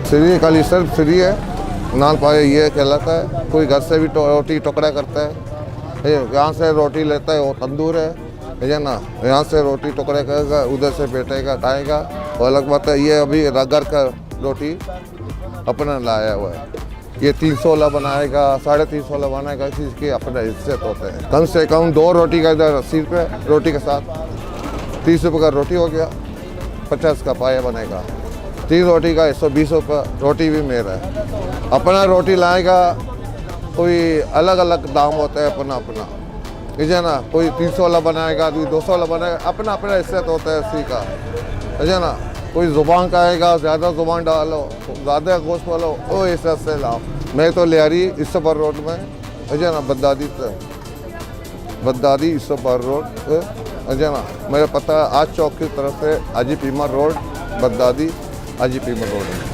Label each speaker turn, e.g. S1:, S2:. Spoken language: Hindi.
S1: फ्री खाली सिर्फ फ्री है, नान पाए ये कहलाता है। कोई घर से भी रोटी टुकड़ा करता है, यहाँ से रोटी लेता है, वो तंदूर है ना, यहाँ से रोटी टुकड़े करेगा, उधर से बैठेगा खाएगा। और अलग बात है, ये अभी घर का रोटी अपना लाया हुआ है। ये 300 वाला बनाएगा, 350 वाला बनाएगा, इस चीज़ की अपना इज्जत होते हैं। कम से कम 2 रोटी का इधर 80 रुपये रोटी के साथ, 30 रुपये का रोटी हो गया, 50 का पाया बनेगा। 3 रोटी का 120 रुपये, रोटी भी मेरा है। अपना रोटी लाएगा, कोई अलग अलग दाम होता है अपना अपना, है ना। कोई 300 वाला बनाएगा, कोई 200 वाला बनाएगा, अपना अपना इज्जत होता है उसी का, है ना। कोई ज़ुबान का आएगा, ज़्यादा ज़ुबान डालो, ज़्यादा गोश्त वालो, वो इज्जत से लाओ। मैं तो ले आ रही इस पर रोड में, है ना, बगदादी इस पर रोड, है ना। मेरा पता आज चौक की तरफ से हाजी पीमर रोड, बगदादी हाजी पीमर रोड है।